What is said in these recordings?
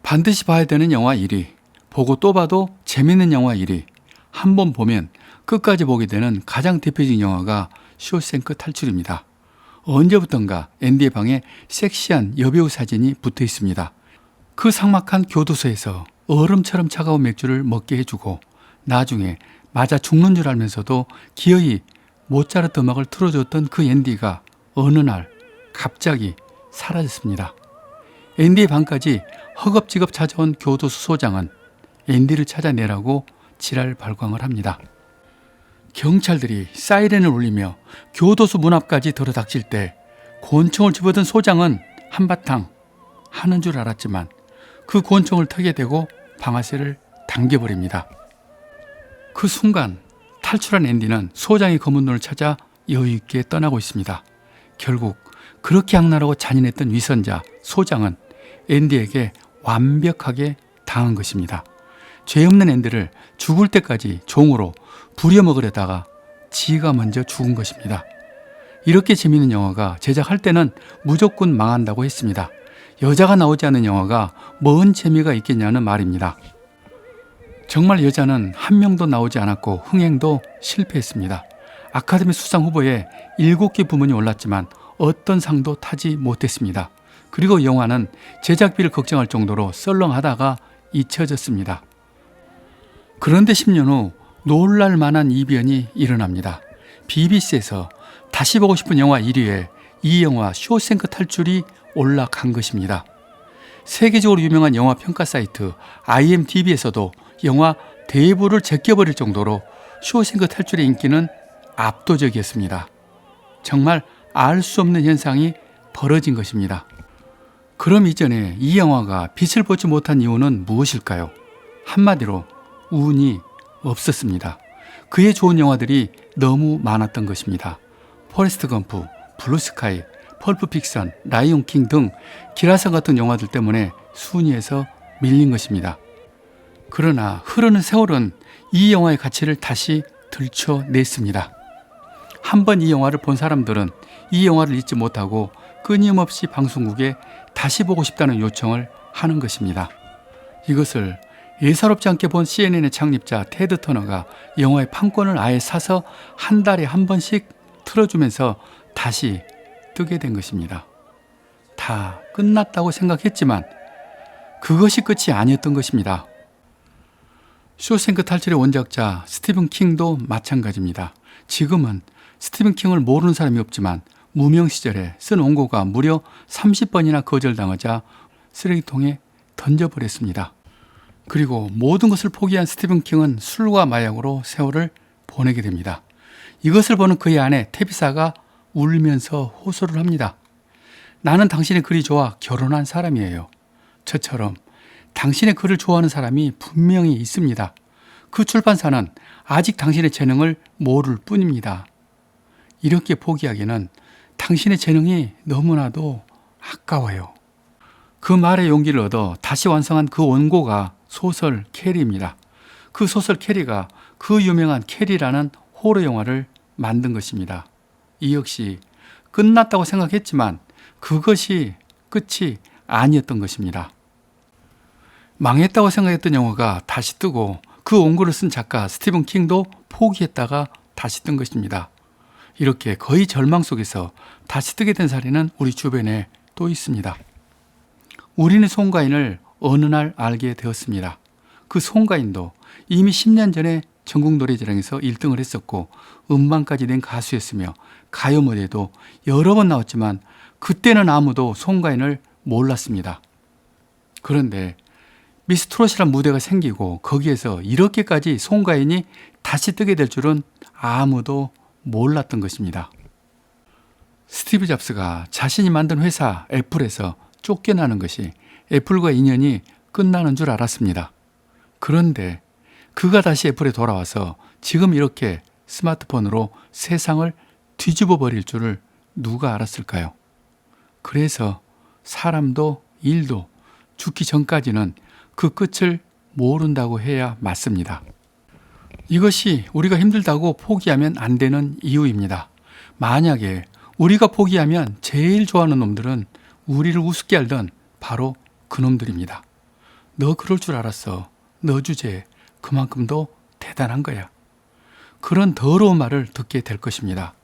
반드시 봐야 되는 영화 1위, 보고 또 봐도 재밌는 영화 1위, 한 번 보면 끝까지 보게 되는 가장 대표적인 영화가 쇼생크 탈출입니다. 언제부턴가 앤디의 방에 섹시한 여배우 사진이 붙어 있습니다. 그 삭막한 교도소에서 얼음처럼 차가운 맥주를 먹게 해주고 나중에 맞아 죽는 줄 알면서도 기어이 모차르트 음악을 틀어줬던 그 앤디가 어느 날 갑자기 사라졌습니다. 앤디의 방까지 허겁지겁 찾아온 교도소 소장은 앤디를 찾아내라고 지랄 발광을 합니다. 경찰들이 사이렌을 울리며 교도소 문 앞까지 들어닥칠 때 권총을 집어든 소장은 한바탕 하는 줄 알았지만 그 권총을 턱에 대고 방아쇠를 당겨버립니다. 그 순간 탈출한 앤디는 소장의 검은 눈을 찾아 여유있게 떠나고 있습니다. 결국 그렇게 악랄하고 잔인했던 위선자 소장은 앤디에게 완벽하게 당한 것입니다. 죄 없는 앤디를 죽을 때까지 종으로 부려먹으려다가 지가 먼저 죽은 것입니다. 이렇게 재미있는 영화가 제작할 때는 무조건 망한다고 했습니다. 여자가 나오지 않는 영화가 뭔 재미가 있겠냐는 말입니다. 정말 여자는 한 명도 나오지 않았고 흥행도 실패했습니다. 아카데미 수상 후보에 7개 부문이 올랐지만 어떤 상도 타지 못했습니다. 그리고 영화는 제작비를 걱정할 정도로 썰렁하다가 잊혀졌습니다. 그런데 10년 후 놀랄 만한 이변이 일어납니다. BBC에서 다시 보고 싶은 영화 1위에 이 영화 쇼생크 탈출이 올라간 것입니다. 세계적으로 유명한 영화 평가 사이트 IMDb에서도 영화 대부를 제껴버릴 정도로 쇼생크 탈출의 인기는 압도적이었습니다. 정말 알 수 없는 현상이 벌어진 것입니다. 그럼 이전에 이 영화가 빛을 보지 못한 이유는 무엇일까요? 한마디로 운이 없었습니다. 그의 좋은 영화들이 너무 많았던 것입니다. 포레스트 검프, 블루스카이, 펄프 픽션, 라이온 킹 등 기라성 같은 영화들 때문에 순위에서 밀린 것입니다. 그러나 흐르는 세월은 이 영화의 가치를 다시 들춰냈습니다. 한번 이 영화를 본 사람들은 이 영화를 잊지 못하고 끊임없이 방송국에 다시 보고 싶다는 요청을 하는 것입니다. 이것을 예사롭지 않게 본 CNN의 창립자 테드 터너가 영화의 판권을 아예 사서 한 달에 한 번씩 틀어주면서 다시 뜨게 된 것입니다. 다 끝났다고 생각했지만 그것이 끝이 아니었던 것입니다. 쇼생크 탈출의 원작자 스티븐 킹도 마찬가지입니다. 지금은 스티븐 킹을 모르는 사람이 없지만 무명 시절에 쓴 원고가 무려 30번이나 거절당하자 쓰레기통에 던져버렸습니다. 그리고 모든 것을 포기한 스티븐 킹은 술과 마약으로 세월을 보내게 됩니다. 이것을 보는 그의 아내 테비사가 울면서 호소를 합니다. 나는 당신의 글이 좋아 결혼한 사람이에요. 저처럼 당신의 글을 좋아하는 사람이 분명히 있습니다. 그 출판사는 아직 당신의 재능을 모를 뿐입니다. 이렇게 포기하기는 당신의 재능이 너무나도 아까워요. 그 말에 용기를 얻어 다시 완성한 그 원고가 소설 캐리입니다. 그 소설 캐리가 그 유명한 캐리라는 호러 영화를 만든 것입니다. 이 역시 끝났다고 생각했지만 그것이 끝이 아니었던 것입니다. 망했다고 생각했던 영화가 다시 뜨고 그 원고를 쓴 작가 스티븐 킹도 포기했다가 다시 뜬 것입니다. 이렇게 거의 절망 속에서 다시 뜨게 된 사례는 우리 주변에 또 있습니다. 우리는 송가인을 어느 날 알게 되었습니다. 그 송가인도 이미 10년 전에 전국 노래자랑에서 1등을 했었고 음반까지 낸 가수였으며 가요 무대에도 여러 번 나왔지만 그때는 아무도 송가인을 몰랐습니다. 그런데 미스트롯이란 무대가 생기고 거기에서 이렇게까지 송가인이 다시 뜨게 될 줄은 아무도 몰랐던 것입니다. 스티브 잡스가 자신이 만든 회사 애플에서 쫓겨나는 것이 애플과 인연이 끝나는 줄 알았습니다. 그런데 그가 다시 애플에 돌아와서 지금 이렇게 스마트폰으로 세상을 뒤집어 버릴 줄을 누가 알았을까요? 그래서 사람도 일도 죽기 전까지는 그 끝을 모른다고 해야 맞습니다. 이것이 우리가 힘들다고 포기하면 안 되는 이유입니다. 만약에 우리가 포기하면 제일 좋아하는 놈들은 우리를 우습게 알던 바로 그놈들입니다. 너 그럴 줄 알았어. 너 주제 그만큼도 대단한 거야. 그런 더러운 말을 듣게 될 것입니다.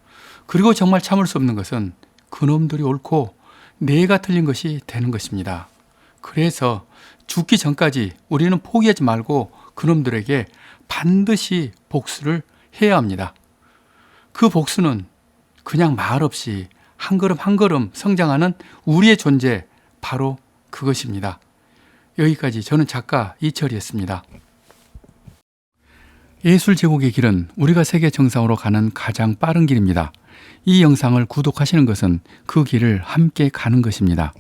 그리고 정말 참을 수 없는 것은 그놈들이 옳고 내가 틀린 것이 되는 것입니다. 그래서 죽기 전까지 우리는 포기하지 말고 그놈들에게 반드시 복수를 해야 합니다. 그 복수는 그냥 말 없이 한 걸음 한 걸음 성장하는 우리의 존재, 바로 그것입니다. 여기까지 저는 작가 이철이었습니다. 예술 제국의 길은 우리가 세계 정상으로 가는 가장 빠른 길입니다. 이 영상을 구독하시는 것은 그 길을 함께 가는 것입니다.